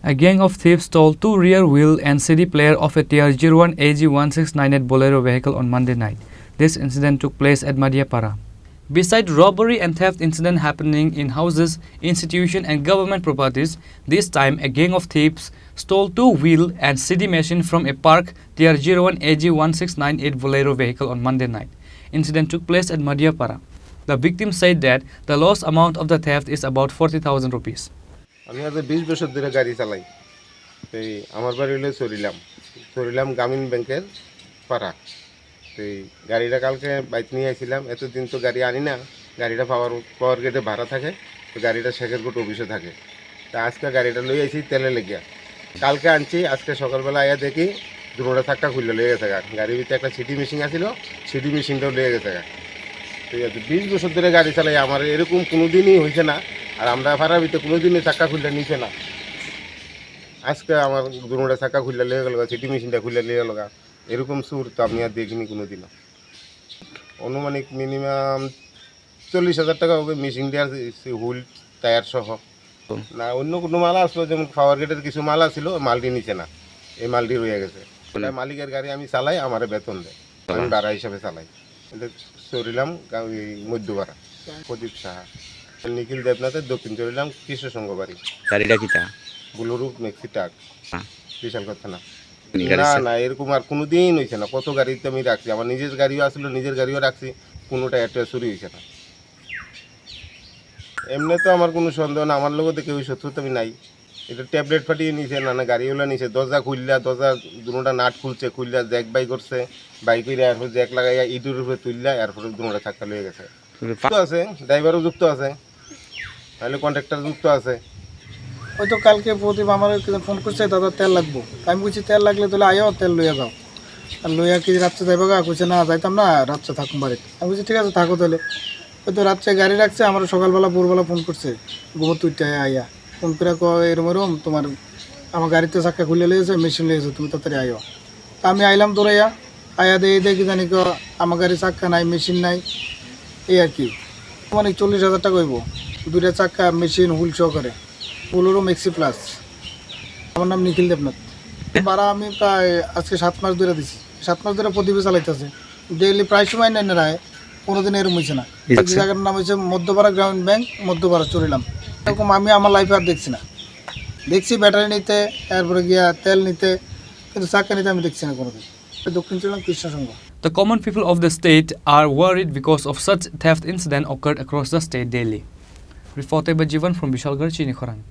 A gang of thieves stole two rear wheel and CD player of a TR01 AG1698 Bolero vehicle on Monday night. This incident took place at Madhyapara. Besides robbery and theft incidents happening in houses, institutions and government properties, this time a gang of thieves stole two wheel and CD machine from a parked TR01 AG1698 Bolero vehicle on Monday night. Incident took place at Madhyapara. The victim said that the lost amount of the theft is about 40,000 rupees. আমি আজ 20 বছর ধরে গাড়ি চালাই। এই আমার বাড়ি হলো সরিলাম গ্রামীণ ব্যাংকের পাড়া। এই গাড়িটা কালকে বাইক নিয়ে আইছিলাম। এতদিন তো গাড়ি আনি না, গাড়িটা পাওয়ার গেটে ভাড়া থাকে, তো গাড়িটা শেখেরকোট অফিসে থাকে। তা আজকে গাড়িটা লই আইছি তেলে লেগিয়া। কালকে আনছি, আজকে সকালবেলা আয়া দেখি দুটোটা চাক্কা খুলে লয়ে গেছে। গাড়ির ভিতরে একটা সিটি মেশিন আছিল, সিটি মেশিনটাও লয়ে গেছে। ঠিক আছে, 20 বছর ধরে গাড়ি চালাই, আমার এরকম কোনো দিনই হয়েছে না। আর আমরা ভাড়ার ভিতরে কোনো দিনই চাক্কা খুললে নিছে না। আজকে আমার দুটোটা চাক্কা খুললে লেগে গেল, সিটি মেশিনটা খুললে লেগে গেল। এরকম সুর তো আমি আর দেখিনি কোনো দিনও। অনুমানিক মিনিমাম 40,000 টাকা হবে মেশিন দেওয়ার হুইল টায়ার সহ। না অন্য কোনো মাল আসলো, যেমন পাওয়ার গেটের কিছু মাল আসছিল, মালটি নিচে না, এই মালটি রয়ে গেছে। মালিকের গাড়ি আমি চালাই, আমার বেতন দেয়, আমি ভাড়া হিসাবে চালাই। চড়িলাম মধ্যপাড়া, প্রদীপ সাহা, নিখিল দেবনাথের দক্ষিণ চড়িলাম কৃষ্ণ সংঘ বাড়ি। গাড়িটা কিটা বুলোরু মেক্সি ট্রাক, বিশাল কথা না। না এরকম আর কোনোদিন হয়েছে না। কত গাড়িতে আমি রাখছি, আমার নিজের গাড়িও আসলো, নিজের গাড়িও রাখছি, কোনোটা একটা চুরি হয়েছে না। এমনি তো আমার কোনো সন্দেহ না, আমার লোক কেউ শত্রুতা আমি নাই। এটা ট্যাবলেট ফাটিয়ে নিছে, না গাড়িওলা নিছে, দরজা খুললা, দরজা দুটা নাট খুলছে, খুললা জ্যাক বাই করছে, বাই করে এরপর জ্যাক লাগাইয়া ইটের উপরে তুললা, এরপরে দুটা চাক্কা লয়ে গেছে। আছে ড্রাইভারও যুক্ত আছে, তাহলে কন্ট্রাক্টর যুক্ত আছে। ওই তো কালকে প্রদীপ আমার ফোন করছে, দাদা তেল লাগবো। আমি বলছি তেল লাগলে তাহলে আয়ো, তেল লইয়া যাও। আর লইয়া কি রাত্রে যাইবা গা? কইছে না যাইতাম না, রাত্রে থাকুন বাড়িতে। আমি বলছি ঠিক আছে থাকো তাহলে। ওই তো রাত্রে গাড়ি রাখছে, আমার সকালবেলা ভোরবেলা ফোন করছে, গোবর তুইটা আইয়া ফোন করে এরম তোমার আমার গাড়িতে চাক্কা খুলে লেগেছে, মেশিন লেগেছে, তুমি তাড়াতাড়ি আইও। তা আমি আইলাম দৌড়াইয়া, আয়া দেখি জানি আমার গাড়ি চাক্কা নাই, মেশিন নাই, এই আর কি। মানে 40,000 টাকা হইব, দুইটা চাক্কা, মেশিন, হুইল সহকারে, বুলোরো মেক্সি প্লাস। আমার নাম নিখিল দেবনাথ। ভাড়া আমি প্রায় আজকে 7 মাস ধরে দিছি। 7 মাস ধরে প্রদীপে চালাইতেছে, ডেইলি প্রায় সময় নেয় না রায়, কোনোদিন এরকম হয়েছে না। জায়গার নাম হচ্ছে মধ্যপাড়া গ্রামীণ ব্যাংক, মধ্যপাড়া চড়িলাম। এরকম আমি আমার লাইফে আর দেখছি না। দেখছি ব্যাটারি নিতে, এরপরে গিয়া তেল নিতে, কিন্তু চাক্কা নিতে আমি দেখছি না কোনোদিন। দক্ষিণ চড়িলাম কৃষ্ণ সংঘ। The common people of the state are worried because of such theft incidents occurred across the state daily. Reported by Jivan from Bishalgarh, Chini Khorang.